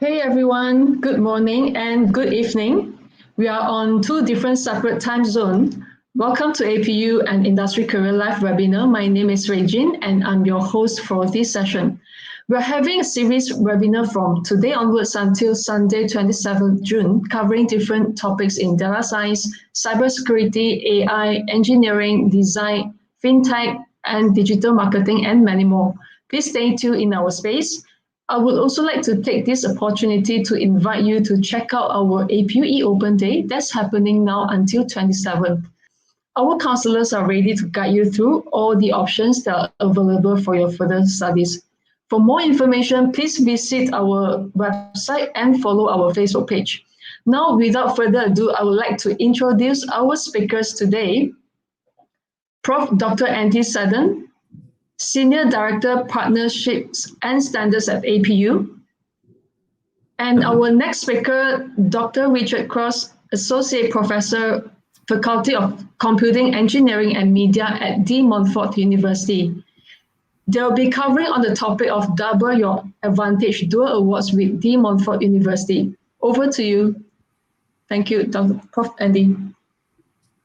Hey everyone, good morning and good evening. We are on two different separate time zones. Welcome to APU and Industry Career Live webinar. My name is Regine and I'm your host for this session. We're having a series webinar from today onwards until Sunday, 27th June, covering different topics in data science, cybersecurity, AI, engineering, design, fintech, and digital marketing, and many more. Please stay tuned in our space. I would also like to take this opportunity to invite you to check out our APU Open Day that's happening now until 27th. Our counselors are ready to guide you through all the options that are available for your further studies. For more information, please visit our website and follow our Facebook page. Now, without further ado, I would like to introduce our speakers today. Prof. Dr. Andy Sutton, Senior Director, Partnerships and Standards at APU. And our next speaker, Dr. Richard Cross, Associate Professor, Faculty of Computing, Engineering and Media at the Montfort University. They'll be covering on the topic of Double Your Advantage Dual Awards with the Montfort University. Over to you. Thank you, Dr. Prof. Andy.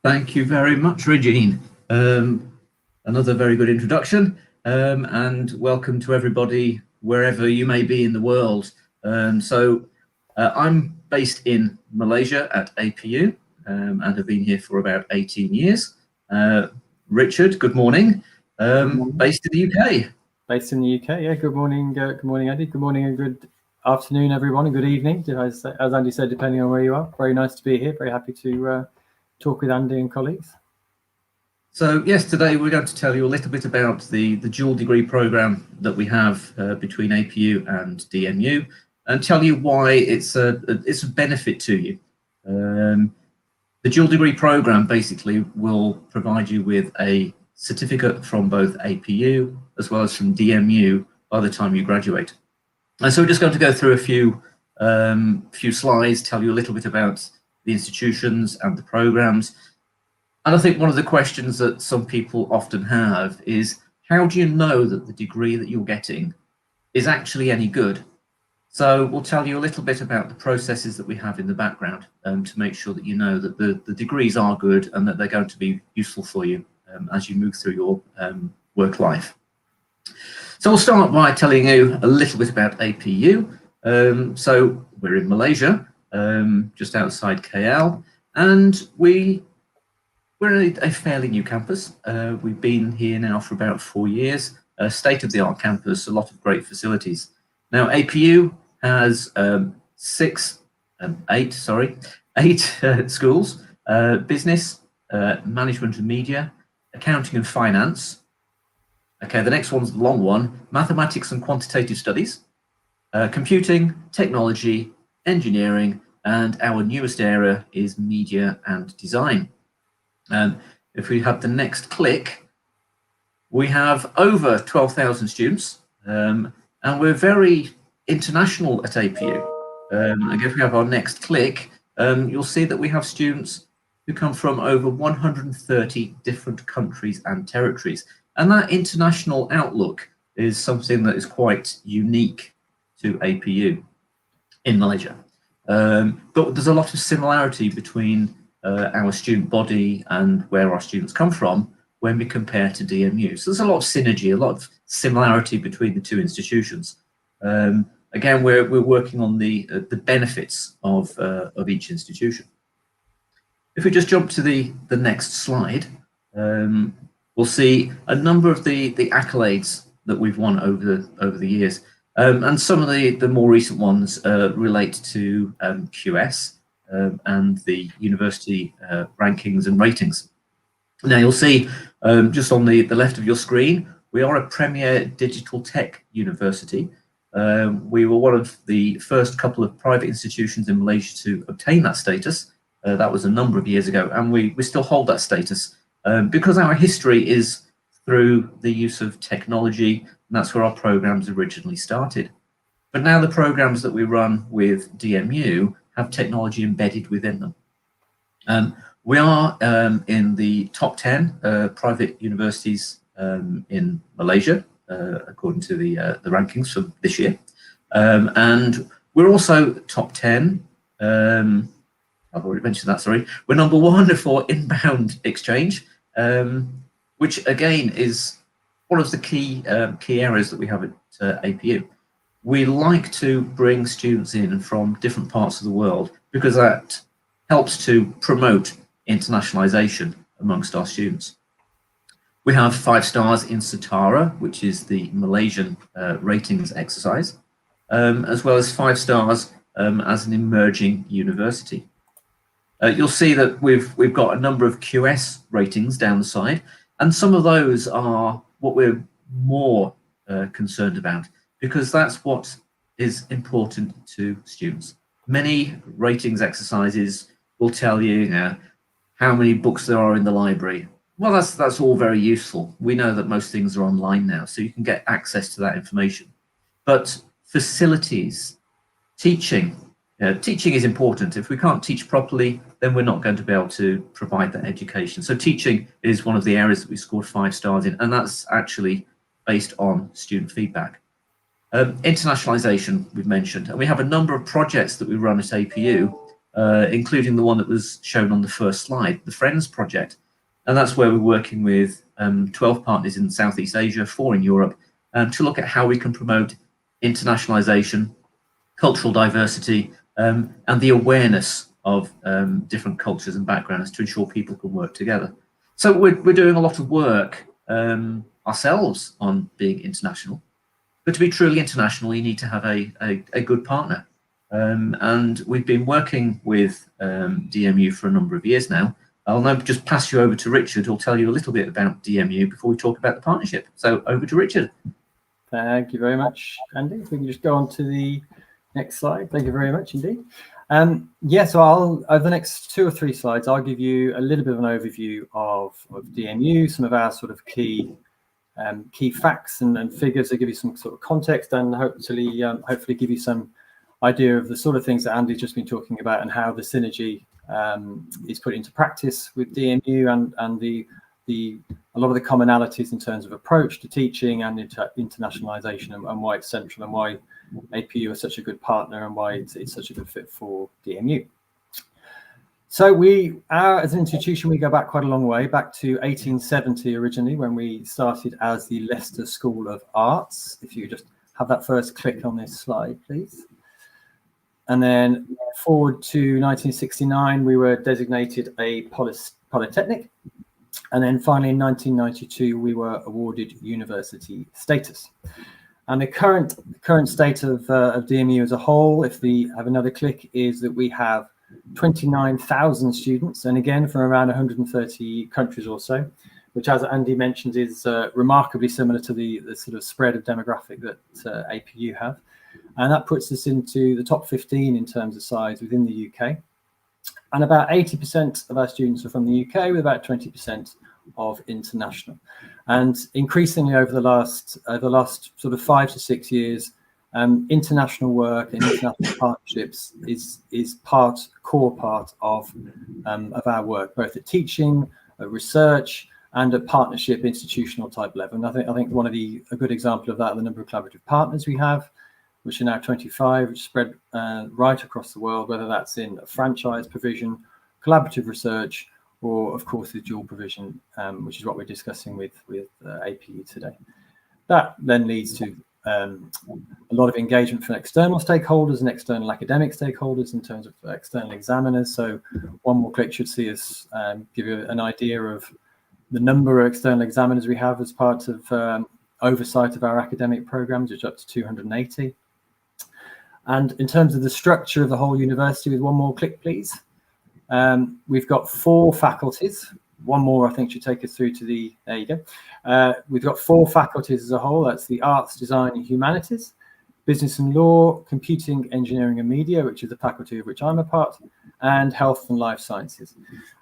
Thank you very much, Regine. Another very good introduction, and welcome to everybody wherever you may be in the world. I'm based in Malaysia at APU and have been here for about 18 years. Richard, good morning. Based in the UK. Based in the UK, yeah. Good morning, Andy. Good morning and good afternoon, everyone, and good evening. As Andy said, depending on where you are. Very nice to be here. Very happy to talk with Andy and colleagues. So yes, today we're going to tell you a little bit about the dual degree program that we have between APU and DMU, and tell you why it's a benefit to you. The dual degree program basically will provide you with a certificate from both APU as well as from DMU by the time you graduate. And so we're just going to go through a few slides, tell you a little bit about the institutions and the programs. And I think one of the questions that some people often have is, how do you know that the degree that you're getting is actually any good? So we'll tell you a little bit about the processes that we have in the background to make sure that you know that the degrees are good and that they're going to be useful for you as you move through your work life. So we'll start by telling you a little bit about APU. So we're in Malaysia, just outside KL, and we're a fairly new campus. We've been here now for about 4 years, a state-of-the-art campus, a lot of great facilities. Now APU has 8 schools, business, management and media, accounting and finance. Okay, the next one's the long one, mathematics and quantitative studies, computing, technology, engineering, and our newest area is media and design. If we have the next click, we have over 12,000 students, and we're very international at APU. And if we have our next click, you'll see that we have students who come from over 130 different countries and territories. And that international outlook is something that is quite unique to APU in Malaysia. But there's a lot of similarity between our student body and where our students come from when we compare to DMU. So there's a lot of synergy, a lot of similarity between the two institutions. Again, we're working on the benefits of each institution. If we just jump to the next slide, we'll see a number of the accolades that we've won over the years. And some of the more recent ones relate to QS and the university rankings and ratings. Now you'll see just on the left of your screen, we are a premier digital tech university. We were one of the first couple of private institutions in Malaysia to obtain that status. That was a number of years ago, and we still hold that status because our history is through the use of technology, and that's where our programs originally started. But now the programs that we run with DMU have technology embedded within them. We are in the top 10 private universities in Malaysia, according to the rankings for this year. And we're also top 10, I've already mentioned that, sorry. We're number 1 for inbound exchange, which again is one of the key areas that we have at APU. We like to bring students in from different parts of the world because that helps to promote internationalization amongst our students. We have 5 stars in Setara, which is the Malaysian ratings exercise, as well as 5 stars as an emerging university. You'll see that we've got a number of QS ratings down the side, and some of those are what we're more concerned about, because that's what is important to students. Many ratings exercises will tell you how many books there are in the library. Well, that's all very useful. We know that most things are online now, so you can get access to that information. But facilities, teaching is important. If we can't teach properly, then we're not going to be able to provide that education. So teaching is one of the areas that we scored 5 stars in, and that's actually based on student feedback. Internationalization, we've mentioned, and we have a number of projects that we run at APU, including the one that was shown on the first slide, the Friends Project. And that's where we're working with 12 partners in Southeast Asia, 4 in Europe, to look at how we can promote internationalization, cultural diversity, and the awareness of different cultures and backgrounds to ensure people can work together. So we're doing a lot of work ourselves on being international. But to be truly international, you need to have a good partner. And we've been working with DMU for a number of years now. I'll now just pass you over to Richard, who'll tell you a little bit about DMU before we talk about the partnership. So over to Richard. Thank you very much, Andy. If we can just go on to the next slide. Thank you very much indeed. So over the next 2 or 3 slides, I'll give you a little bit of an overview of DMU, some of our sort of key facts and figures that give you some sort of context, and hopefully give you some idea of the sort of things that Andy's just been talking about and how the synergy is put into practice with DMU and the a lot of the commonalities in terms of approach to teaching and internationalization, and why it's central, and why APU is such a good partner, and why it's such a good fit for DMU. So as an institution, we go back quite a long way, back to 1870 originally, when we started as the Leicester School of Arts. If you just have that first click on this slide, please. And then forward to 1969, we were designated a polytechnic. And then finally in 1992, we were awarded university status. And the current state of DMU as a whole, if we have another click, is that we have 29,000 students, and again from around 130 countries or so, which, as Andy mentioned, is remarkably similar to the sort of spread of demographic that APU have. And that puts us into the top 15 in terms of size within the UK. And about 80% of our students are from the UK, with about 20% of international. And increasingly over the last sort of 5 to 6 years, international work and international partnerships is core part of our work, both at teaching, at research, and at partnership institutional type level. And I think one of a good example of that, the number of collaborative partners we have, which are now 25, which spread right across the world, whether that's in franchise provision, collaborative research, or of course the dual provision, which is what we're discussing with APU today. That then leads to a lot of engagement from external stakeholders and external academic stakeholders in terms of external examiners. So one more click should see us give you an idea of the number of external examiners we have as part of oversight of our academic programs, which is up to 280. And in terms of the structure of the whole university, with one more click, please. We've got 4 faculties. One more, I think, should take us through to the, there you go. We've got 4 faculties as a whole. That's the Arts, Design and Humanities, Business and Law, Computing, Engineering and Media, which is the faculty of which I'm a part, and Health and Life Sciences.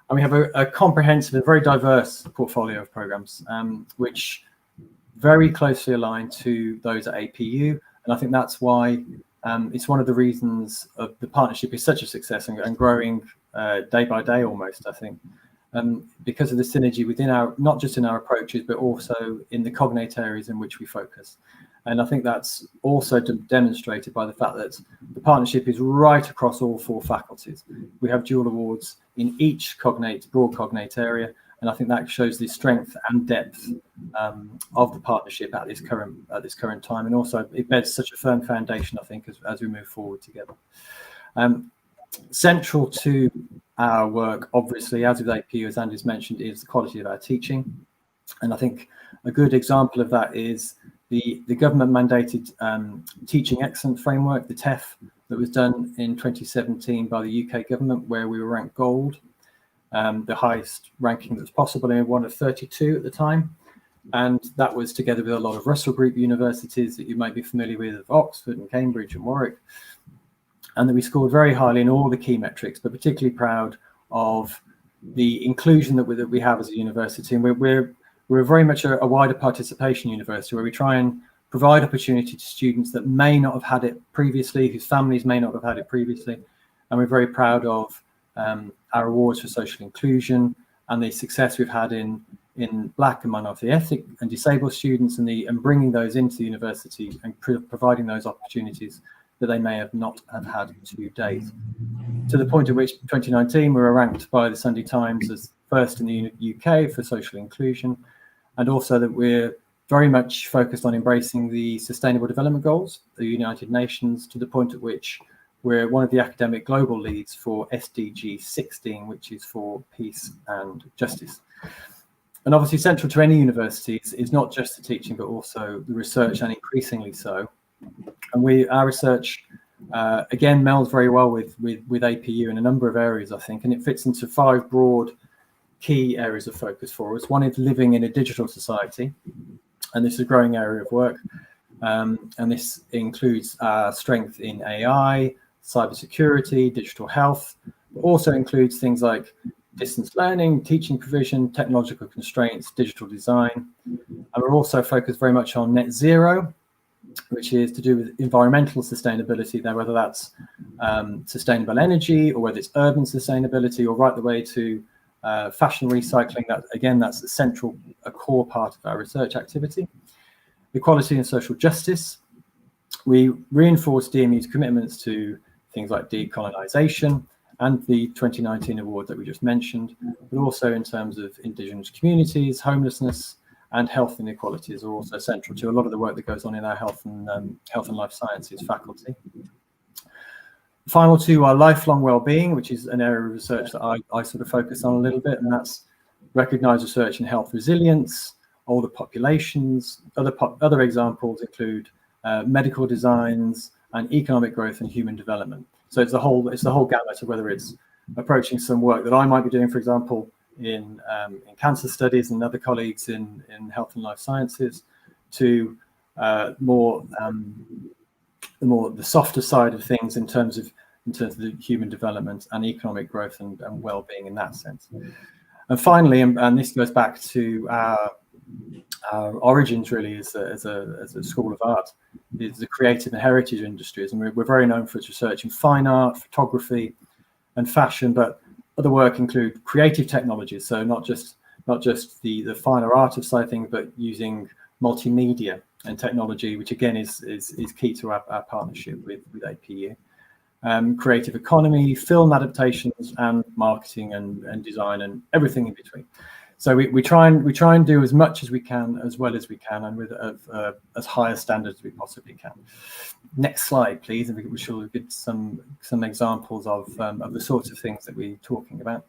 And we have a comprehensive and very diverse portfolio of programs, which very closely align to those at APU. And I think that's why it's one of the reasons of the partnership is such a success and growing day by day almost, I think. Because of the synergy within not just in our approaches, but also in the cognate areas in which we focus. And I think that's also demonstrated by the fact that the partnership is right across all 4 faculties. We have dual awards in each broad cognate area, and I think that shows the strength and depth of the partnership at this current time, and also it beds such a firm foundation, I think, as we move forward together. Central to our work, obviously, as with APU, as Andy's mentioned, is the quality of our teaching. And I think a good example of that is the government-mandated Teaching Excellence Framework, the TEF, that was done in 2017 by the UK government, where we were ranked gold, the highest ranking that was possible, and one of 32 at the time. And that was together with a lot of Russell Group universities that you might be familiar with, Oxford and Cambridge and Warwick. And that we scored very highly in all the key metrics, but particularly proud of the inclusion that we have as a university. And we're very much a wider participation university, where we try and provide opportunity to students that may not have had it previously, whose families may not have had it previously. And we're very proud of our awards for social inclusion and the success we've had in Black and minority ethnic and disabled students, and bringing those into the university and providing those opportunities that they may not have had to date. To the point at which 2019 we were ranked by the Sunday Times as first in the UK for social inclusion, and also that we're very much focused on embracing the Sustainable Development Goals, the United Nations, to the point at which we're one of the academic global leads for SDG 16, which is for peace and justice. And obviously central to any university is not just the teaching, but also the research, and increasingly so. And our research, again, melds very well with APU in a number of areas, I think, and it fits into 5 broad key areas of focus for us. One is living in a digital society, and this is a growing area of work. And this includes strength in AI, cybersecurity, digital health, but also includes things like distance learning, teaching provision, technological constraints, digital design. And we're also focused very much on net zero, which is to do with environmental sustainability there, whether that's sustainable energy, or whether it's urban sustainability, or right the way to fashion recycling, that's a core part of our research activity. Equality and social justice. We reinforce DMU's commitments to things like decolonisation and the 2019 award that we just mentioned, but also in terms of Indigenous communities, homelessness, and health inequalities are also central to a lot of the work that goes on in our health and life sciences faculty. Final two are lifelong well-being, which is an area of research that I sort of focus on a little bit, and that's recognised research in health resilience, older populations. Other examples include medical designs and economic growth and human development. So it's the whole gamut of whether it's approaching some work that I might be doing, for example, in cancer studies, and other colleagues in health and life sciences, to the softer side of things in terms of the human development and economic growth and well-being in that sense. And finally, and this goes back to our origins really as a school of art, is the creative and heritage industries, and we're very known for its research in fine art, photography, and fashion, but other work include creative technologies, so not just the finer art of side things, but using multimedia and technology, which again is key to our partnership with APU. Creative economy, film adaptations, and marketing and design, and everything in between. So we try and do as much as we can, as well as we can, and with as high a standard as we possibly can. Next slide, please, and we shall get some examples of the sorts of things that we're talking about.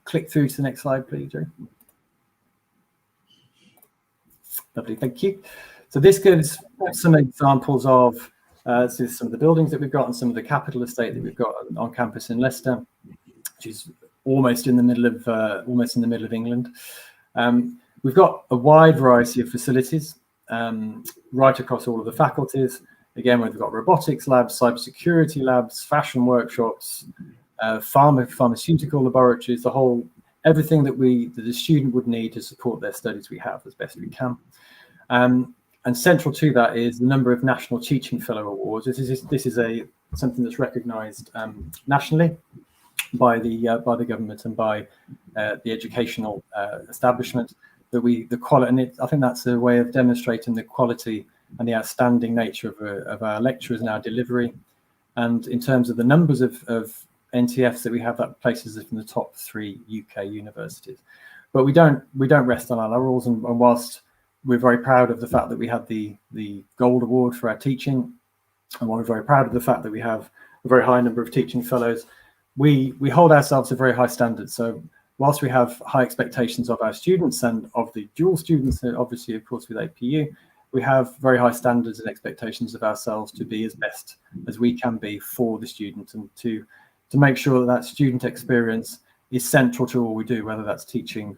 Click through to the next slide, please, Joe. Lovely, thank you. So this gives some examples of this is some of the buildings that we've got and some of the capital estate that we've got on campus in Leicester, which is almost in the middle of England. We've got a wide variety of facilities right across all of the faculties. Again, we've got robotics labs, cybersecurity labs, fashion workshops, pharmaceutical laboratories, everything that the student would need to support their studies we have as best we can. And central to that is the number of National Teaching Fellow Awards. This is something that's recognised nationally by the government and by the educational establishment. That quality, and I think that's a way of demonstrating the quality and the outstanding nature of our lecturers and our delivery. And in terms of the numbers of NTFs that we have, that places us in the top 3 UK universities. But we don't rest on our laurels, and whilst we're very proud of the fact that we had the Gold Award for our teaching, and while we're very proud of the fact that we have a very high number of teaching fellows, we hold ourselves to very high standards. So whilst we have high expectations of our students and of the dual students, obviously, of course, with APU, we have very high standards and expectations of ourselves to be as best as we can be for the student, and to make sure that student experience is central to all we do, whether that's teaching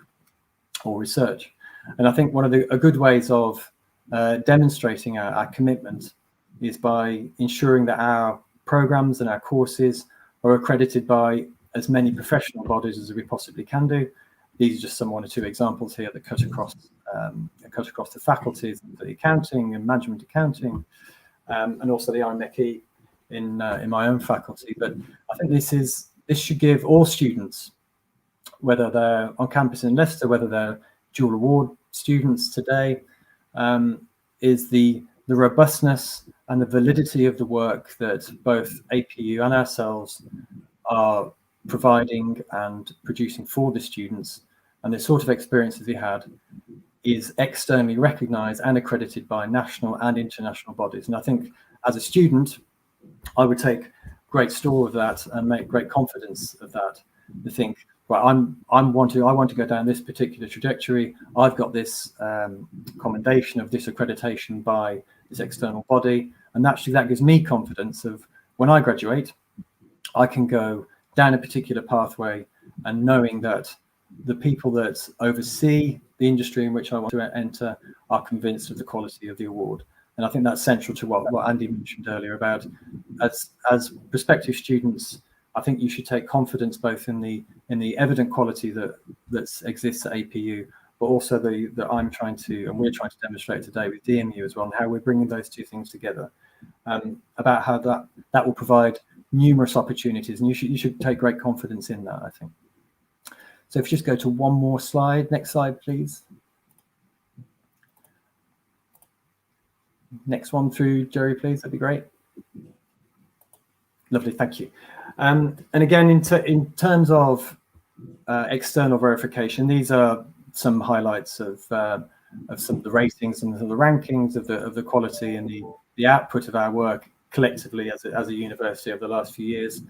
or research. And I think one of the good ways of demonstrating our commitment is by ensuring that our programs and our courses are accredited by as many professional bodies as we possibly can do. These are just one or two examples here that cut across the faculties, the accounting and management accounting, and also the IMechE in my own faculty. But I think this should give all students, whether they're on campus in Leicester, whether they're dual award students today, is the robustness and the validity of the work that both APU and ourselves are providing and producing for the students, and the sort of experiences we had is externally recognised and accredited by national and international bodies. And I think as a student, I would take great store of that and make great confidence of that. To think, well, I want to go down this particular trajectory. I've got this commendation of this accreditation by this external body, and actually that gives me confidence of when I graduate, I can go down a particular pathway, and knowing that the people that oversee the industry in which I want to enter are convinced of the quality of the award. And I think that's central to what Andy mentioned earlier about as prospective students. I think you should take confidence both in the evident quality that exists at APU, but also that we're trying to demonstrate today with DMU as well, and how we're bringing those two things together, about how that will provide numerous opportunities, and you should take great confidence in that, I think. So if you just go to one more slide, next slide, please. Next one through, Jerry, please, that'd be great. Lovely, thank you. And again, in terms of external verification, these are some highlights of some of the ratings and the rankings of the quality and the output of our work collectively as a university over the last few years.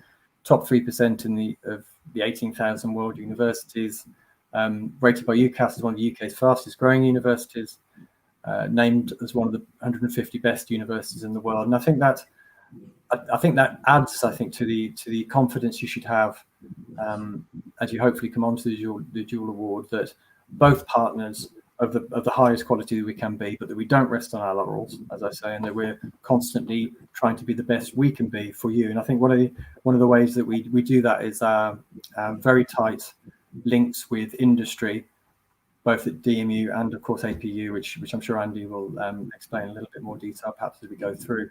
Top 3% of the 18,000 world universities, rated by UCAS as one of the UK's fastest growing universities, named as one of the 150 best universities in the world. And I think that adds, to the confidence you should have as you hopefully come on to the dual award, that both partners of the highest quality that we can be, but that we don't rest on our laurels, as I say, and that we're constantly trying to be the best we can be for you. And I think one of the ways that we do that is very tight links with industry, both at DMU and of course APU, which I'm sure Andy will explain in a little bit more detail perhaps as we go through.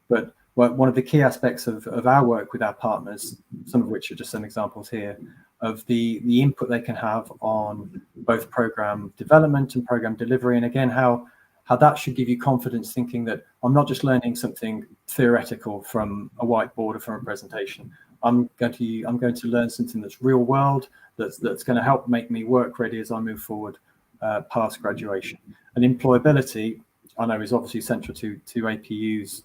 But one of the key aspects of our work with our partners, some of which are just some examples here, of the input they can have on both program development and program delivery, and again how that should give you confidence, thinking that I'm not just learning something theoretical from a whiteboard or from a presentation. I'm going to learn something that's real world, that's going to help make me work ready as I move forward past graduation. And employability, I know, is obviously central to APU's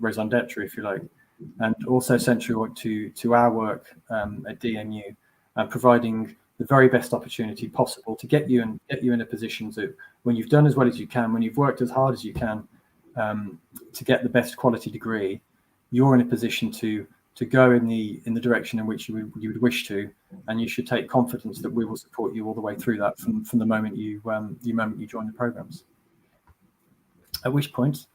raison d'etre, if you like, and also central to our work at DMU, providing the very best opportunity possible to get you in a position to, when you've done as well as you can, when you've worked as hard as you can to get the best quality degree, you're in a position to go in the direction in which you would wish to, and you should take confidence that we will support you all the way through that from the moment you join the programs. At which point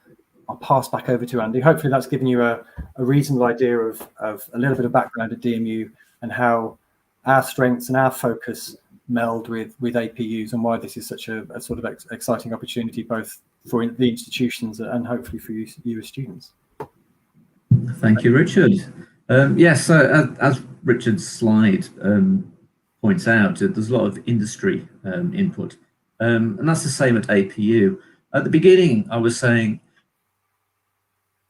I'll pass back over to Andy. Hopefully that's given you a reasonable idea of a little bit of background at DMU and how our strengths and our focus meld with APUs, and why this is such a sort of exciting opportunity both for the institutions and hopefully for you as students. Thank you, Richard. Yes, as Richard's slide points out, there's a lot of industry input, and that's the same at APU. At the beginning, I was saying,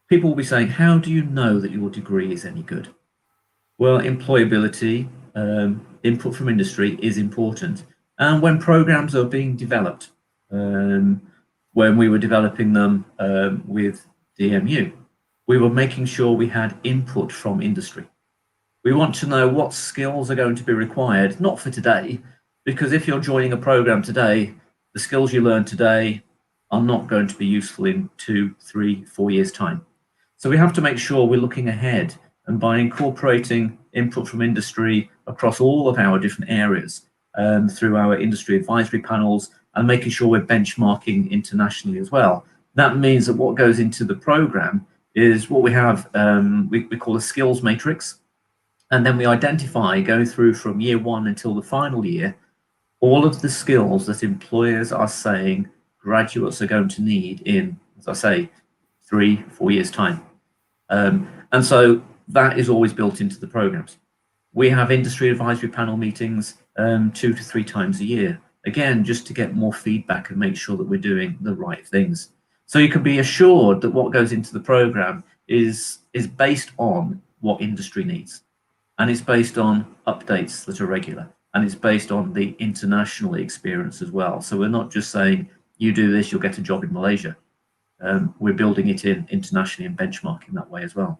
people will be saying, how do you know that your degree is any good? Well, employability, input from industry is important. And when programs are being developed, when we were developing them with DMU, we were making sure we had input from industry. We want to know what skills are going to be required, not for today, because if you're joining a program today, the skills you learn today are not going to be useful in 2, 3, 4 years' time. So we have to make sure we're looking ahead, and by incorporating input from industry across all of our different areas through our industry advisory panels, and making sure we're benchmarking internationally as well. That means that what goes into the program is what we have, we call a skills matrix, and then we identify, go through from year 1 until the final year, all of the skills that employers are saying graduates are going to need in, as I say, 3, 4 years' time. And so that is always built into the programs. We have industry advisory panel meetings 2 to 3 times a year, again, just to get more feedback and make sure that we're doing the right things. So you can be assured that what goes into the program is based on what industry needs, and it's based on updates that are regular, and it's based on the international experience as well. So we're not just saying, you do this, you'll get a job in Malaysia. We're building it in internationally and benchmarking that way as well.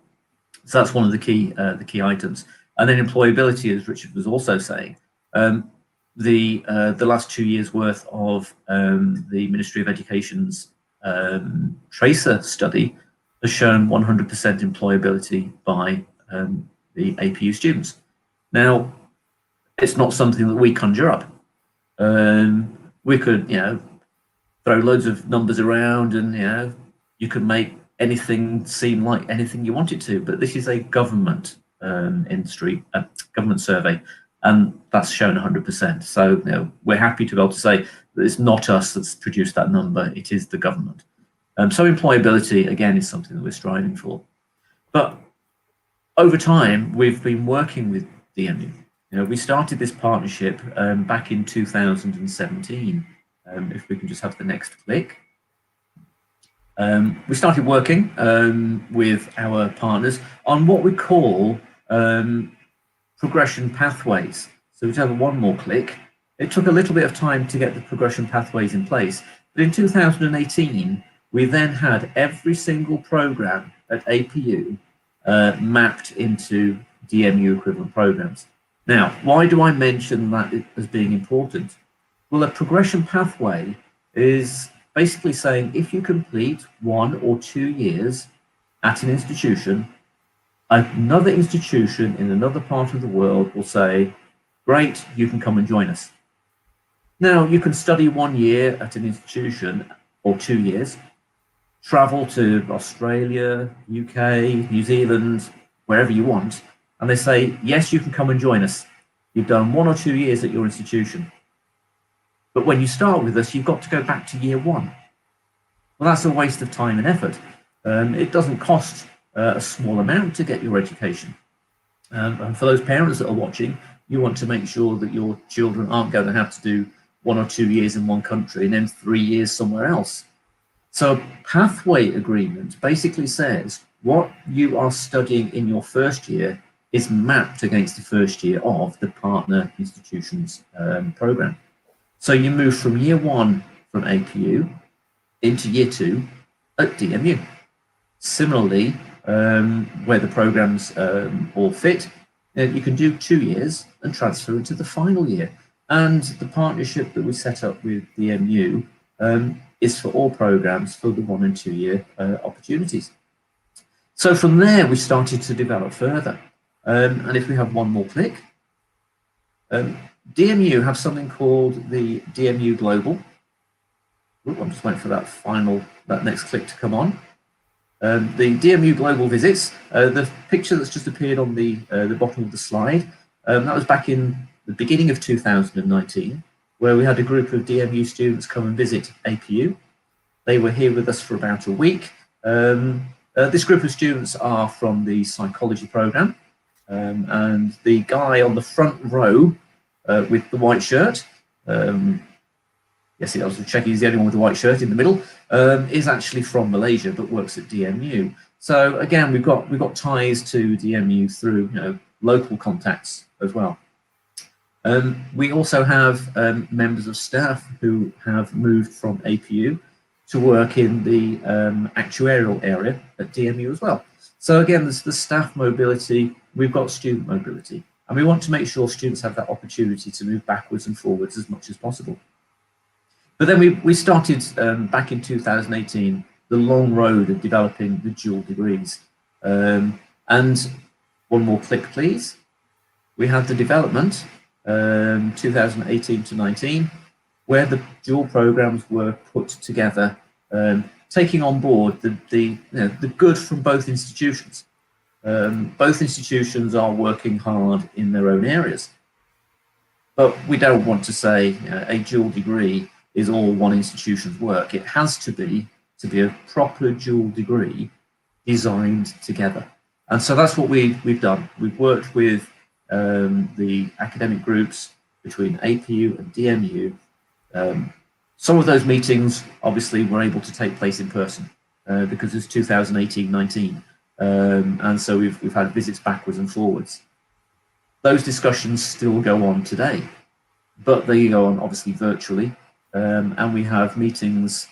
So that's one of the key items. And then employability, as Richard was also saying, the last 2 years worth of the Ministry of Education's Tracer study has shown 100% employability by the APU students. Now, it's not something that we conjure up. We could, throw loads of numbers around, and you could make anything seem like anything you want it to, but this is a government government survey, and that's shown 100%. So we're happy to be able to say that it's not us that's produced that number, it is the government. So employability, again, is something that we're striving for. But over time, we've been working with DMU, We started this partnership back in 2017. If we can just have the next click. We started working with our partners on what we call progression pathways. So we have one more click. It took a little bit of time to get the progression pathways in place, but in 2018, we then had every single program at APU mapped into DMU equivalent programs. Now, why do I mention that as being important? Well, a progression pathway is basically saying if you complete 1 or 2 years at an institution, another institution in another part of the world will say, great, you can come and join us. Now, you can study 1 year at an institution or 2 years, travel to Australia, UK, New Zealand, wherever you want, and they say, yes, you can come and join us. You've done 1 or 2 years at your institution. But when you start with us, you've got to go back to year 1. Well, that's a waste of time and effort. It doesn't cost a small amount to get your education. And for those parents that are watching, you want to make sure that your children aren't going to have to do 1 or 2 years in one country and then 3 years somewhere else. So a pathway agreement basically says what you are studying in your first year is mapped against the first year of the partner institution's program. So you move from year 1 from APU into year 2 at DMU. Similarly, where the programs all fit, you can do 2 years and transfer into the final year. And the partnership that we set up with DMU is for all programs for the 1 and 2 year opportunities. So from there, we started to develop further. And if we have one more click, DMU have something called the DMU Global. Ooh, I'm just waiting for that next click to come on. The DMU Global Visits, the picture that's just appeared on the bottom of the slide, that was back in the beginning of 2019, where we had a group of DMU students come and visit APU. They were here with us for about a week. This group of students are from the psychology program, and the guy on the front row with the white shirt, yes, I was checking he's the only one with the white shirt in the middle, is actually from Malaysia but works at DMU. So again, we've got ties to DMU through local contacts as well. We also have members of staff who have moved from APU to work in the actuarial area at DMU as well. So again, there's the staff mobility, we've got student mobility, and we want to make sure students have that opportunity to move backwards and forwards as much as possible. But then we started back in 2018, the long road of developing the dual degrees. And one more click, please. We had the development, 2018 to 19, where the dual programs were put together, taking on board the good from both institutions. Both institutions are working hard in their own areas. But we don't want to say a dual degree is all one institution's work. It has to be a proper dual degree designed together. And so that's what we've done. We've worked with the academic groups between APU and DMU. Some of those meetings obviously were able to take place in person because it's 2018-19. And so we've had visits backwards and forwards. Those discussions still go on today, but they go on obviously virtually. And we have meetings,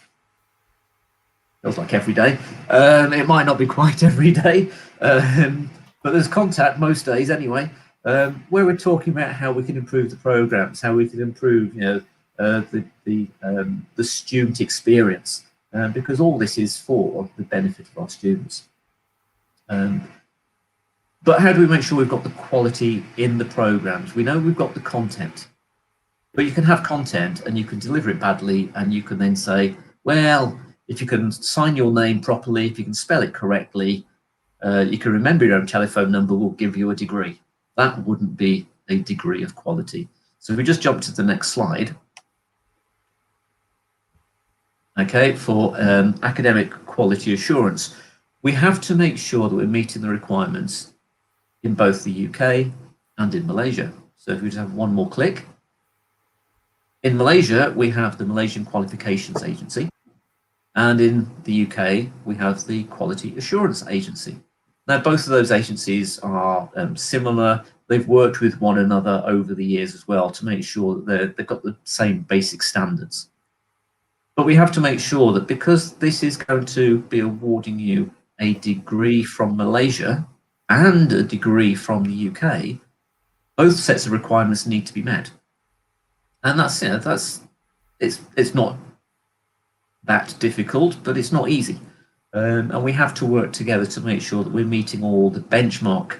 feels like every day. It might not be quite every day, but there's contact most days anyway, where we're talking about how we can improve the programs, how we can improve, the student experience, because all this is for the benefit of our students. But how do we make sure we've got the quality in the programs? We know we've got the content. But you can have content and you can deliver it badly, and you can then say, well, if you can sign your name properly, if you can spell it correctly, you can remember your own telephone number, we'll give you a degree. That wouldn't be a degree of quality. So if we just jump to the next slide. Okay, for academic quality assurance, we have to make sure that we're meeting the requirements in both the UK and in Malaysia. So if we just have one more click. In Malaysia, we have the Malaysian Qualifications Agency. And in the UK, we have the Quality Assurance Agency. Now, both of those agencies are similar. They've worked with one another over the years as well to make sure that they've got the same basic standards. But we have to make sure that because this is going to be awarding you a degree from Malaysia and a degree from the UK, both sets of requirements need to be met. And it's not that difficult, but it's not easy. And we have to work together to make sure that we're meeting all the benchmark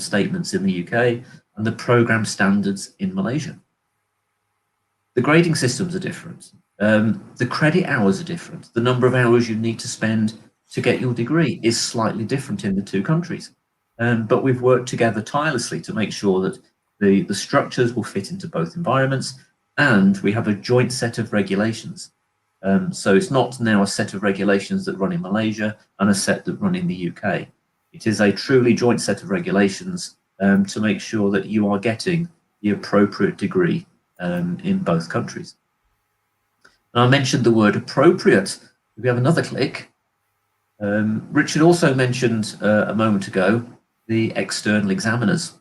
statements in the UK and the program standards in Malaysia. The grading systems are different. The credit hours are different. The number of hours you need to spend to get your degree is slightly different in the two countries. But we've worked together tirelessly to make sure that the structures will fit into both environments, and we have a joint set of regulations. So it's not now a set of regulations that run in Malaysia and a set that run in the UK. It is a truly joint set of regulations to make sure that you are getting the appropriate degree in both countries. And I mentioned the word appropriate. If we have another click, Richard also mentioned a moment ago the external examiners.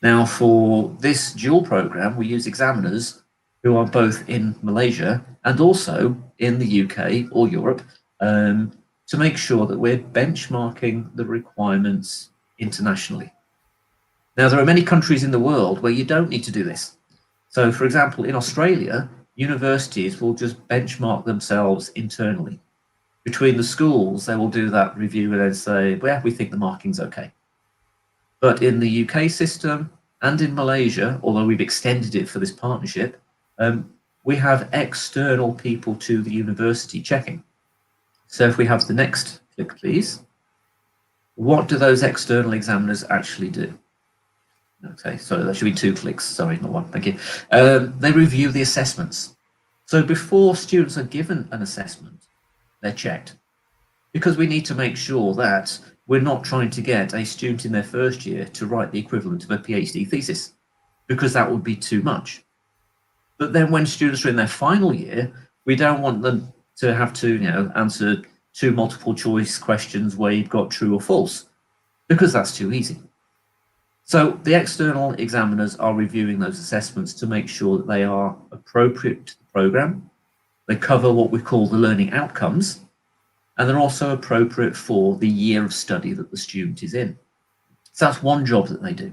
Now, for this dual program, we use examiners who are both in Malaysia and also in the UK or Europe to make sure that we're benchmarking the requirements internationally. Now, there are many countries in the world where you don't need to do this. So, for example, in Australia, universities will just benchmark themselves internally. Between the schools, they will do that review and then say, well, we think the marking's okay. But in the UK system and in Malaysia, although we've extended it for this partnership, we have external people to the university checking. So if we have the next click, please. What do those external examiners actually do? Okay, sorry, that should be 2 clicks. Sorry, not 1, thank you. They review the assessments. So before students are given an assessment, they're checked. Because we need to make sure that we're not trying to get a student in their first year to write the equivalent of a PhD thesis, because that would be too much. But then when students are in their final year, we don't want them to have to, answer 2 multiple choice questions where you've got true or false, because that's too easy. So the external examiners are reviewing those assessments to make sure that they are appropriate to the program. They cover what we call the learning outcomes, and they're also appropriate for the year of study that the student is in. So that's one job that they do.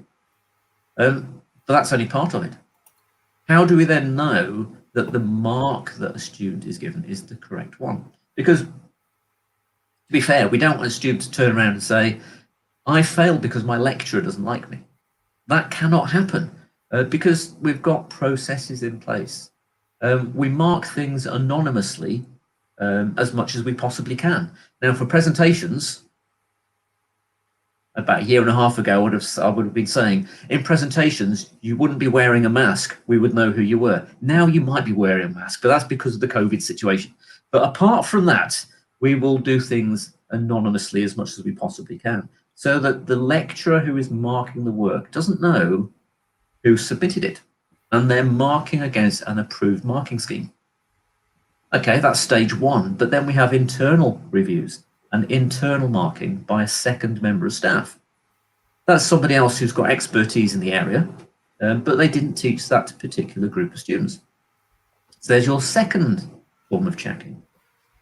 But that's only part of it. How do we then know that the mark that a student is given is the correct one? Because, to be fair, we don't want a student to turn around and say, I failed because my lecturer doesn't like me. That cannot happen because we've got processes in place. We mark things anonymously as much as we possibly can. Now, for presentations, about 1.5 years ago, I would have been saying, in presentations, you wouldn't be wearing a mask. We would know who you were. Now you might be wearing a mask, but that's because of the COVID situation. But apart from that, we will do things anonymously as much as we possibly can, so that the lecturer who is marking the work doesn't know who submitted it, and they're marking against an approved marking scheme. Okay, that's stage 1, but then we have internal reviews and internal marking by a second member of staff. That's somebody else who's got expertise in the area, but they didn't teach that particular group of students. So there's your second form of checking.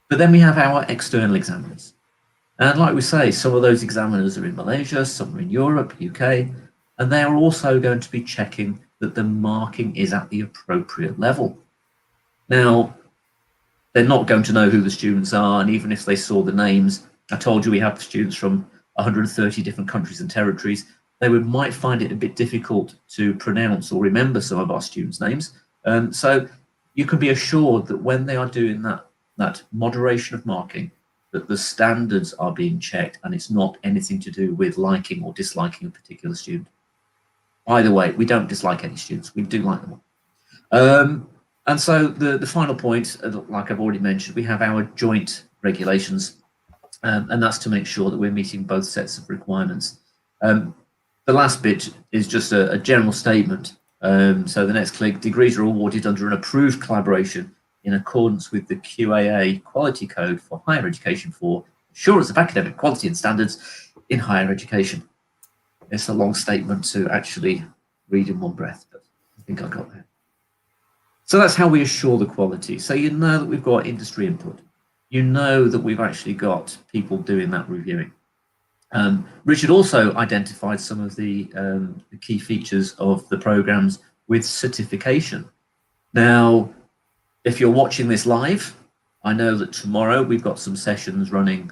But then we have our external examiners. And like we say, some of those examiners are in Malaysia, some are in Europe, UK, and they are also going to be checking that the marking is at the appropriate level. Now, they're not going to know who the students are, and even if they saw the names, I told you we have students from 130 different countries and territories, they might find it a bit difficult to pronounce or remember some of our students' names. So you can be assured that when they are doing that moderation of marking, that the standards are being checked and it's not anything to do with liking or disliking a particular student. By the way, we don't dislike any students, we do like them all. And so the final point, like I've already mentioned, we have our joint regulations, and that's to make sure that we're meeting both sets of requirements. The last bit is just a general statement So the next click, degrees are awarded under an approved collaboration in accordance with the QAA quality code for higher education for assurance of academic quality and standards in higher education. It's a long statement to actually read in one breath, but I think I got there. So that's how we assure the quality. So you know that we've got industry input. You know that we've actually got people doing that reviewing. Richard also identified some of the key features of the programs with certification. Now, if you're watching this live, I know that tomorrow we've got some sessions running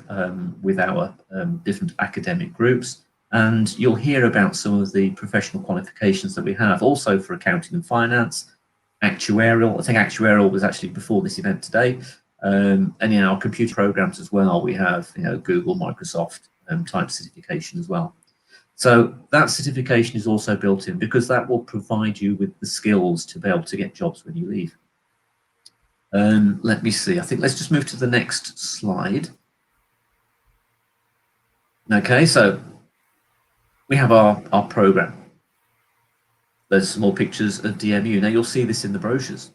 with our different academic groups, and you'll hear about some of the professional qualifications that we have, also for accounting and finance, actuarial. I think actuarial was actually before this event today, and in our computer programs as well, we have Google, Microsoft type certification as well. So that certification is also built in because that will provide you with the skills to be able to get jobs when you leave. Let me see, I think let's just move to the next slide. Okay, so we have our program. There's some more pictures of DMU. Now you'll see this in the brochures.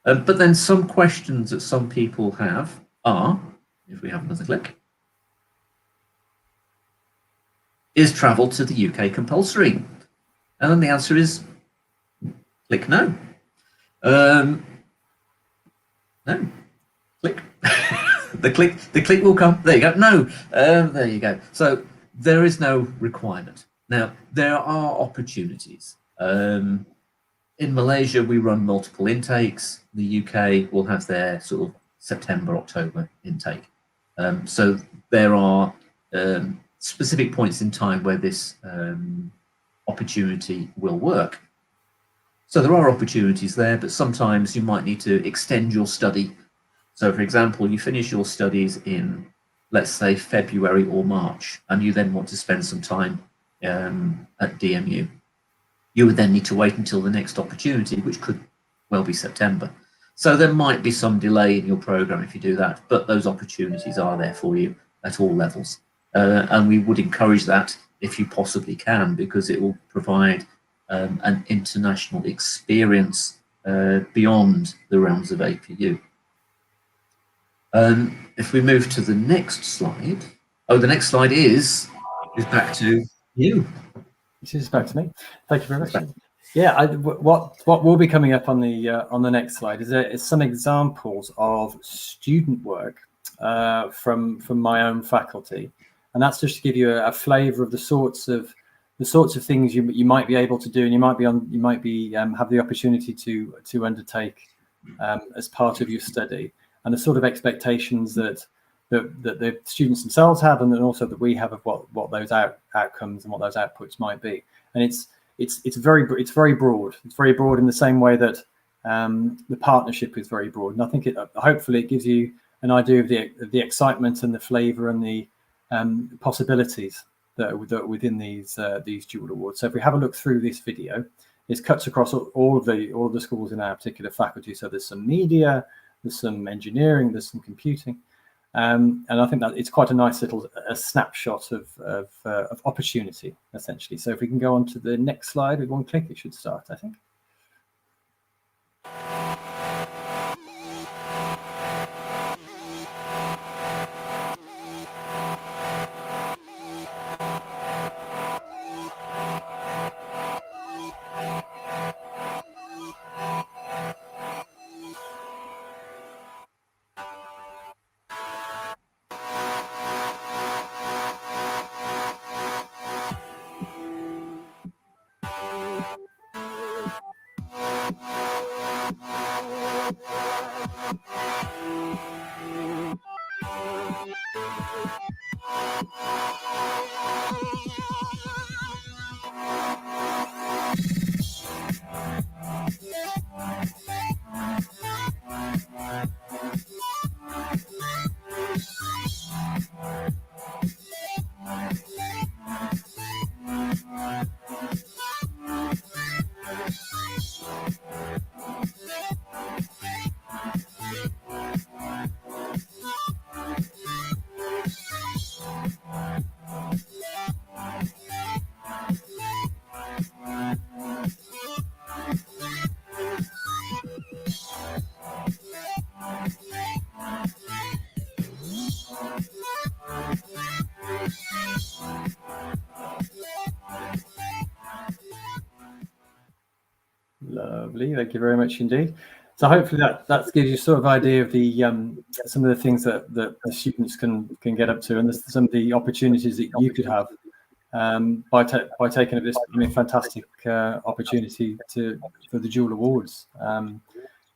But then some questions that some people have are, if we have another click, is travel to the UK compulsory? And then the answer is click no. No, click. the click will come. There you go. No, there you go. So there is no requirement. Now there are opportunities. In Malaysia, we run multiple intakes. The UK will have their sort of September, October intake. So there are specific points in time where this opportunity will work. So there are opportunities there, but sometimes you might need to extend your study. So for example, you finish your studies in, let's say, February or March, and you then want to spend some time at DMU. You would then need to wait until the next opportunity, which could well be September. So there might be some delay in your program if you do that, but those opportunities are there for you at all levels. And we would encourage that if you possibly can, because it will provide an international experience beyond the realms of APU. If we move to the next slide, the next slide is back to you. This is back to me. Thank you very much. Yeah, what will be coming up on the next slide is some examples of student work from my own faculty, and that's just to give you a flavour of the sorts of things you might be able to do, and you might have the opportunity to undertake as part of your study, and the sort of expectations that the students themselves have, and then also that we have of what those outcomes and what those outputs might be. And it's very broad. It's very broad in the same way that the partnership is very broad. And I think hopefully it gives you an idea of the excitement and the flavour and the possibilities that are within these dual awards. So if we have a look through this video, it cuts across all of the schools in our particular faculty. So there's some media, there's some engineering, there's some computing. And I think that it's quite a nice little snapshot of opportunity, essentially. So if we can go on to the next slide with one click, it should start, I think. Lovely, thank you very much indeed. So hopefully that gives you sort of idea of the some of the things that the students can get up to, and some of the opportunities that you could have by taking up this, I mean, fantastic opportunity for the dual awards.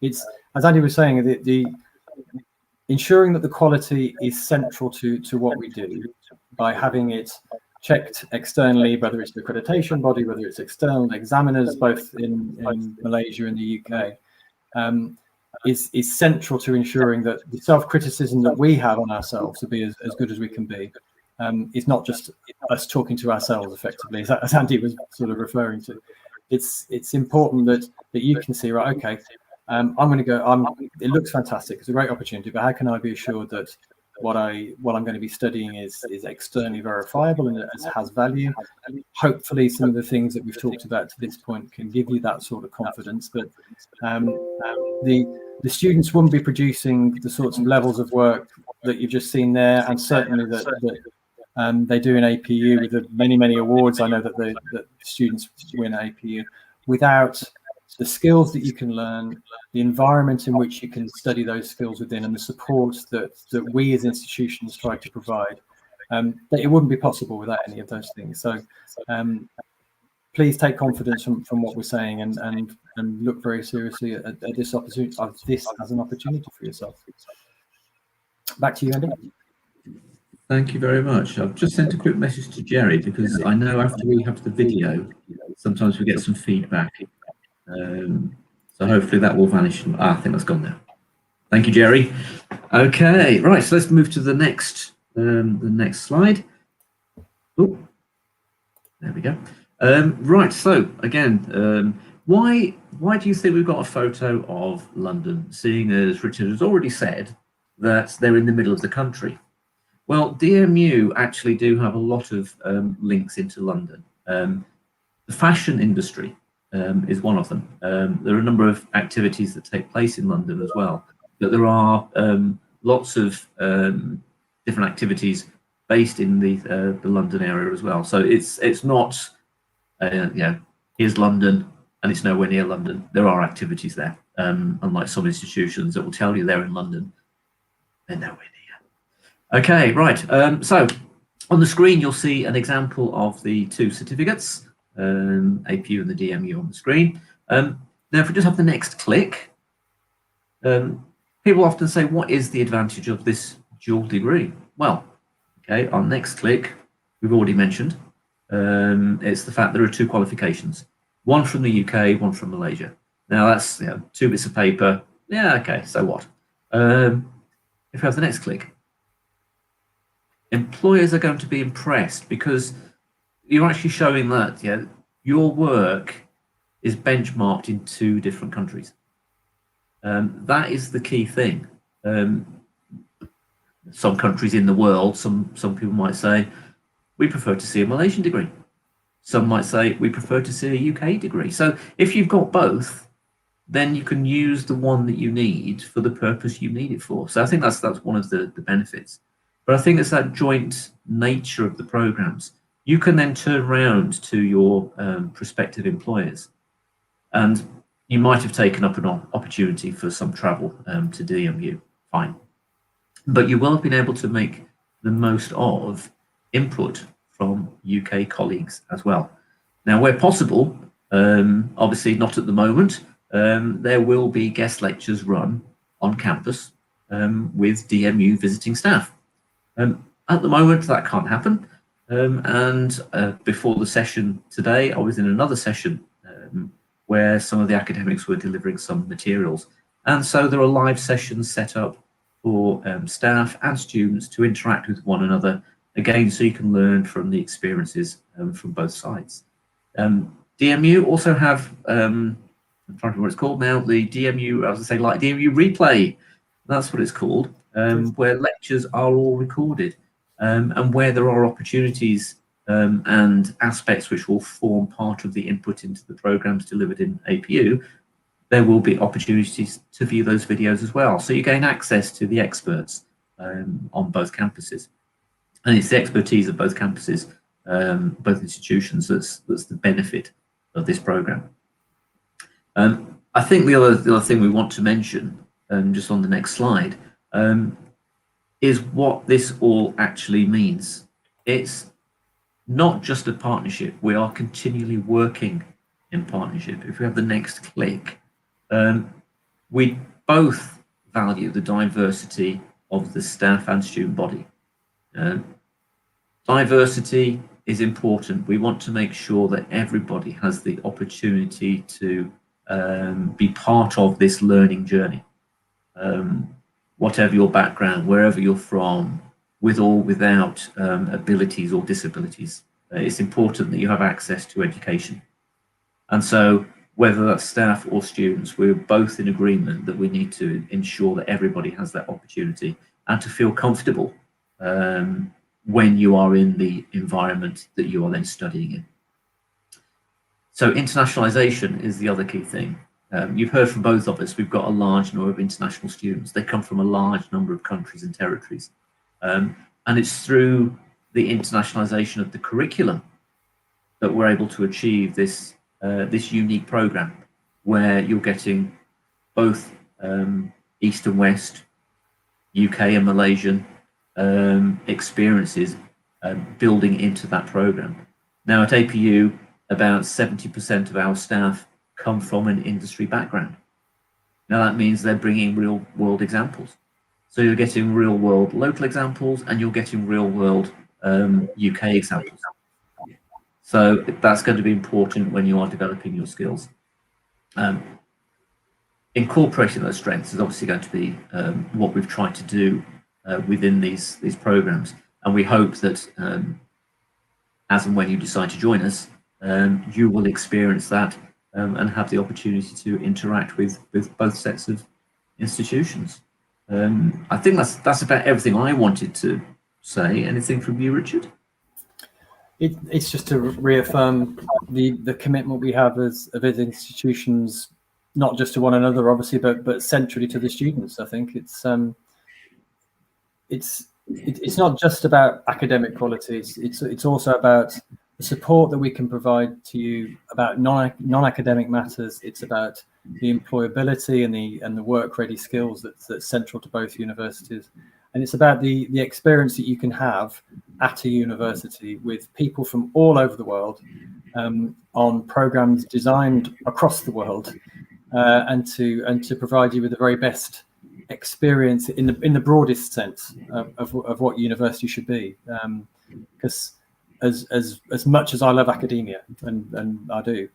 It's, as Andy was saying, the ensuring that the quality is central to what we do by having it checked externally, whether it's the accreditation body, whether it's external examiners, both in Malaysia and the UK, is central to ensuring that the self-criticism that we have on ourselves to be as good as we can be is not just us talking to ourselves effectively, as Andy was sort of referring to. It's important that you can see, right, okay, I'm going to go, it looks fantastic, it's a great opportunity, but how can I be assured that what I'm going to be studying is externally verifiable and it has value? Hopefully some of the things that we've talked about to this point can give you that sort of confidence, but the students wouldn't be producing the sorts of levels of work that you've just seen there, and certainly that they do in APU with the many awards. I know that the students win APU without the skills that you can learn, the environment in which you can study those skills within, and the support that we as institutions try to provide. That it wouldn't be possible without any of those things. So please take confidence from what we're saying and look very seriously at this opportunity, as an opportunity for yourself. Back to you, Andy. Thank you very much. I've just sent a quick message to Jerry because I know after we have the video, sometimes we get some feedback. So hopefully that will vanish. I think that's gone now. Thank you, Jerry. Okay, right. So let's move to the next slide. Oh, there we go. Right. So again, why do you think we've got a photo of London, seeing as Richard has already said that they're in the middle of the country? Well, DMU actually do have a lot of links into London. The fashion industry is one of them. There are a number of activities that take place in London as well, but there are lots of different activities based in the London area as well. So it's not, here's London and it's nowhere near London. There are activities there, unlike some institutions that will tell you they're in London, they're nowhere near. Okay, right. So on the screen, you'll see an example of the two certificates, APU and the DMU on the screen. Now, if we just have the next click, people often say, what is the advantage of this dual degree? Well, okay, our next click, we've already mentioned, it's the fact there are two qualifications, one from the UK, one from Malaysia. Now, that's two bits of paper. Yeah, okay, so what? If we have the next click, employers are going to be impressed because you're actually showing that your work is benchmarked in two different countries. That is the key thing. Some countries in the world, some people might say, we prefer to see a Malaysian degree. Some might say, we prefer to see a UK degree. So if you've got both, then you can use the one that you need for the purpose you need it for. So I think that's one of the benefits. But I think it's that joint nature of the programs. You can then turn around to your prospective employers, and you might have taken up an opportunity for some travel to DMU, fine. But you will have been able to make the most of input from UK colleagues as well. Now, where possible, obviously not at the moment, there will be guest lectures run on campus with DMU visiting staff. At the moment, that can't happen. And before the session today, I was in another session where some of the academics were delivering some materials. And so there are live sessions set up for staff and students to interact with one another, again, so you can learn from the experiences from both sides. DMU also have, I'm trying to remember what it's called now, the DMU, I was going to say, like DMU Replay, that's what it's called, where lectures are all recorded. And where there are opportunities and aspects which will form part of the input into the programs delivered in APU, there will be opportunities to view those videos as well. So you gain access to the experts on both campuses. And it's the expertise of both campuses, both institutions, that's the benefit of this program. I think the other thing we want to mention, just on the next slide, is what this all actually means. It's not just a partnership. We are continually working in partnership. If we have the next click, we both value the diversity of the staff and student body. Diversity is important. We want to make sure that everybody has the opportunity to be part of this learning journey. Whatever your background, wherever you're from, with or without abilities or disabilities, it's important that you have access to education. And so whether that's staff or students, we're both in agreement that we need to ensure that everybody has that opportunity and to feel comfortable when you are in the environment that you are then studying in. So internationalization is the other key thing. You've heard from both of us, we've got a large number of international students. They come from a large number of countries and territories. And it's through the internationalization of the curriculum that we're able to achieve this, this unique program where you're getting both East and West, UK and Malaysian experiences building into that program. Now at APU, about 70% of our staff come from an industry background. Now that means they're bringing real world examples. So you're getting real world local examples and you're getting real world UK examples. So that's going to be important when you are developing your skills. Incorporating those strengths is obviously going to be what we've tried to do within these programs. And we hope that as and when you decide to join us, you will experience that and have the opportunity to interact with both sets of institutions. I think that's about everything I wanted to say. Anything from you, Richard? It's just to reaffirm the commitment we have as institutions, not just to one another, obviously, but centrally to the students. I think it's not just about academic qualities. It's also about the support that we can provide to you about non-academic matters. It's about the employability and the work-ready skills that's central to both universities. And it's about the experience that you can have at a university with people from all over the world on programs designed across the world, and to provide you with the very best experience in the broadest sense of what university should be. Because as much as I love academia, and I do,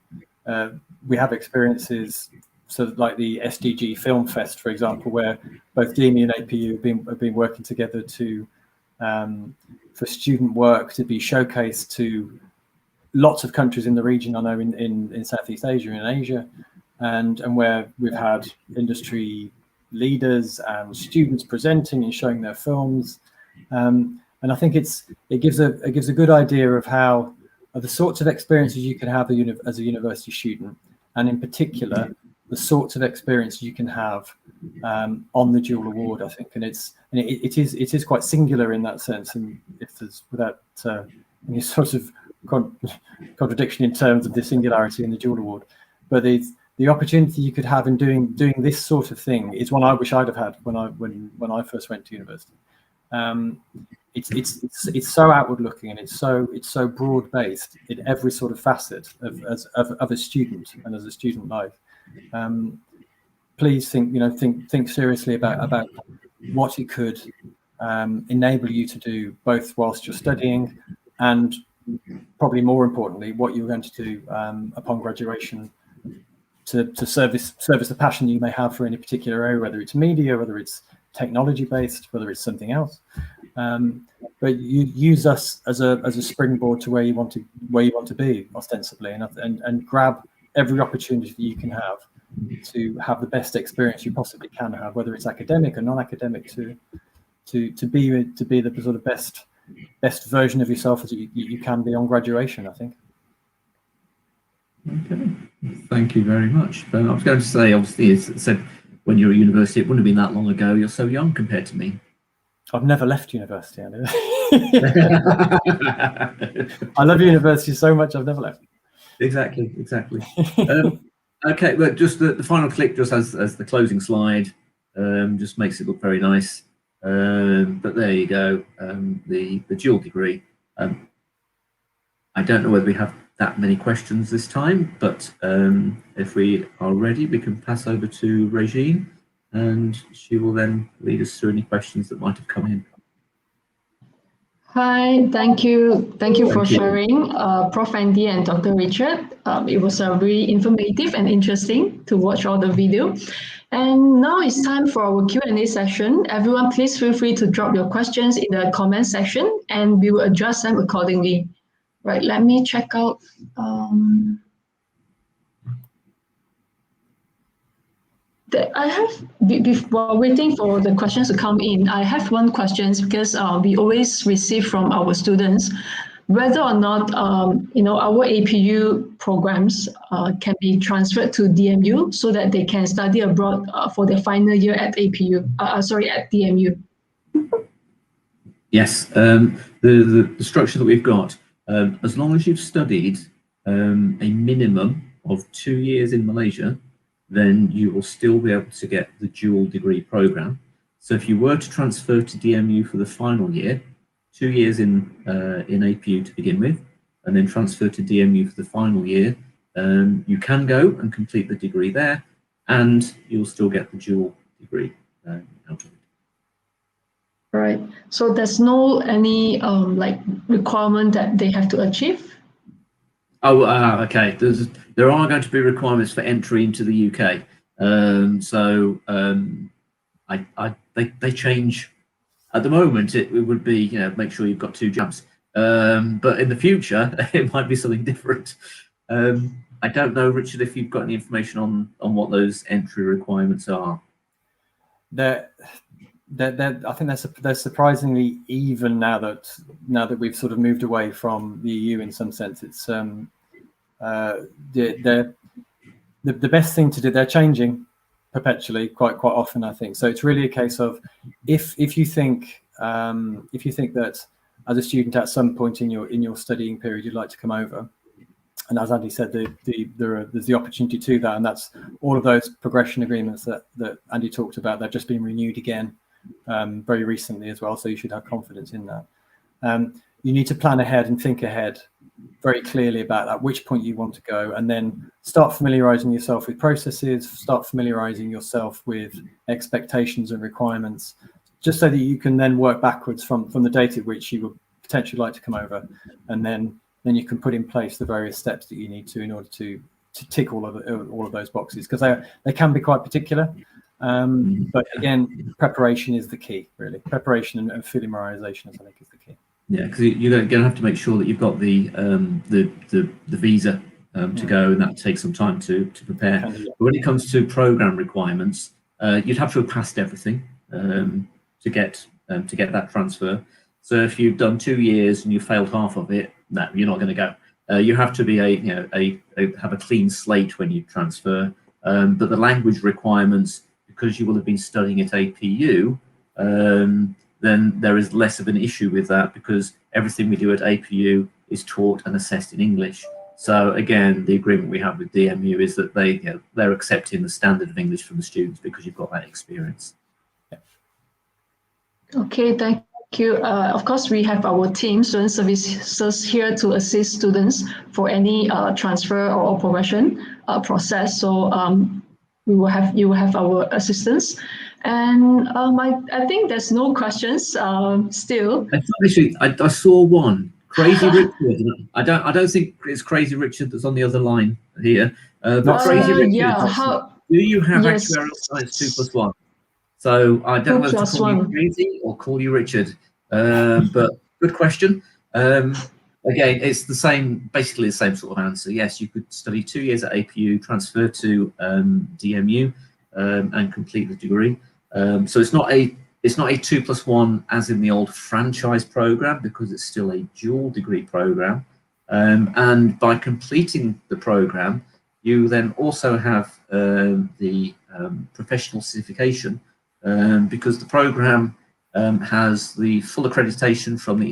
we have experiences. So like the SDG Film Fest, for example, where both DME and APU have been working together to for student work to be showcased to lots of countries in the region. I know in Southeast Asia and Asia, and where we've had industry leaders and students presenting and showing their films. And I think it gives a good idea of the sorts of experiences you can have as a university student, and in particular the sorts of experience you can have on the dual award. I think, and it is quite singular in that sense. And if there's without any sort of contradiction in terms of the singularity in the dual award, but the opportunity you could have in doing this sort of thing is one I wish I'd have had when I first went to university. It's so outward looking, and it's so broad based in every sort of facet of a student and as a student life. Please think seriously about what it could enable you to do, both whilst you're studying and probably more importantly what you're going to do upon graduation to service the passion you may have for any particular area, whether it's media, whether it's technology based, whether it's something else. But you use us as a springboard to where you want to be ostensibly, and grab every opportunity that you can have to have the best experience you possibly can have, whether it's academic or non-academic, to be the sort of best version of yourself as you can be on graduation, I think. Okay, thank you very much. I was going to say, obviously, it said when you're at university, it wouldn't have been that long ago. You're so young compared to me. I've never left university. I love university so much. I've never left. Exactly. Okay, but just the final click just as the closing slide, just makes it look very nice. But there you go, the dual degree. I don't know whether we have that many questions this time, but if we are ready, we can pass over to Regine, and she will then lead us through any questions that might have come in. Hi, thank you. Thank you for sharing, Prof. Andy and Dr. Richard. It was very informative and interesting to watch all the video. And now it's time for our Q&A session. Everyone, please feel free to drop your questions in the comment section and we will address them accordingly. Right, let me check out. I have, while waiting for the questions to come in, I have one question because we always receive from our students whether or not our APU programs can be transferred to DMU so that they can study abroad for their final year at at DMU. Yes, the structure that we've got, as long as you've studied a minimum of 2 years in Malaysia, then you will still be able to get the dual degree program. So if you were to transfer to DMU for the final year, 2 years in APU to begin with, and then transfer to DMU for the final year, you can go and complete the degree there, and you'll still get the dual degree out of it. Right. So there's no any requirement that they have to achieve? Oh, okay. There are going to be requirements for entry into the UK. They change. At the moment, it would be, make sure you've got 2 jobs. But in the future, it might be something different. I don't know, Richard, if you've got any information on what those entry requirements are. I think they're surprisingly even now that we've sort of moved away from the EU in some sense. It's the best thing to do. They're changing perpetually quite often, I think. So it's really a case of if you think that as a student at some point in your studying period you'd like to come over, and as Andy said, there's the opportunity to that, and that's all of those progression agreements that Andy talked about. They've just been renewed again very recently as well, so you should have confidence in that. You need to plan ahead and think ahead very clearly about at which point you want to go, and then start familiarizing yourself with processes, start familiarizing yourself with expectations and requirements, just so that you can then work backwards from the date at which you would potentially like to come over, and then you can put in place the various steps that you need to in order to tick all of those boxes, because they can be quite particular. But again, preparation is the key, really. Preparation and familiarization, I think, is the key. Yeah, because you're going to have to make sure that you've got the visa to go, and that takes some time to prepare. But when it comes to program requirements, you'd have to have passed everything to get that transfer. So if you've done 2 years and you failed half of it, no, you're not going to go. You have to be have a clean slate when you transfer. But the language requirements, because you will have been studying at APU, then there is less of an issue with that, because everything we do at APU is taught and assessed in English. So again, the agreement we have with DMU is that they're accepting the standard of English from the students because you've got that experience. Yeah. Okay, thank you. Of course, we have our team, student services, here to assist students for any transfer or progression process. So you will have our assistance. And I think there's no questions still. Actually, I saw one. Crazy Richard. I don't think it's Crazy Richard that's on the other line here. But Crazy Richard, yeah, do you have actuarial science 2+1? So I don't know whether to call you Crazy or call you Richard. But good question. Again, it's basically the same sort of answer. Yes, you could study 2 years at APU, transfer to DMU, and complete the degree. So it's not a 2+1 as in the old franchise program, because it's still a dual degree program. And by completing the program, you then also have the professional certification, because the program has the full accreditation from the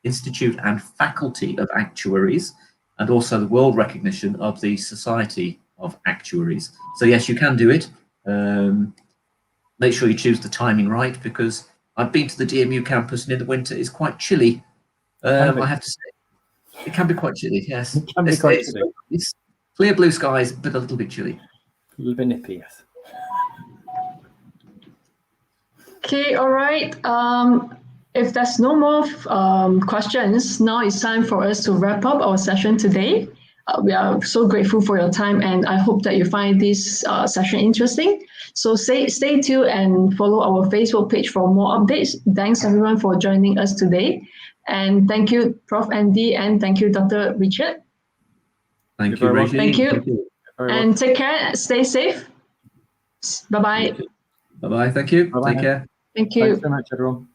Institute and Faculty of Actuaries, and also the world recognition of the Society of actuaries. So yes, you can do it. Make sure you choose the timing right, because I've been to the DMU campus and in the winter it's quite chilly. I have to say, it can be quite chilly, yes. It can be quite chilly. It's clear blue skies, but a little bit chilly. A little bit nippy, yes. Okay, all right. If there's no more questions, now it's time for us to wrap up our session today. We are so grateful for your time, and I hope that you find this session interesting. So stay tuned and follow our Facebook page for more updates. Thanks everyone for joining us today. And thank you, Prof. Andy, and thank you, Dr. Richard. Thank you, Reggie. Thank you. And take care. Stay safe. Bye-bye. Bye-bye. Thank you. Bye-bye. Take care. Thank you. Thanks so much, everyone.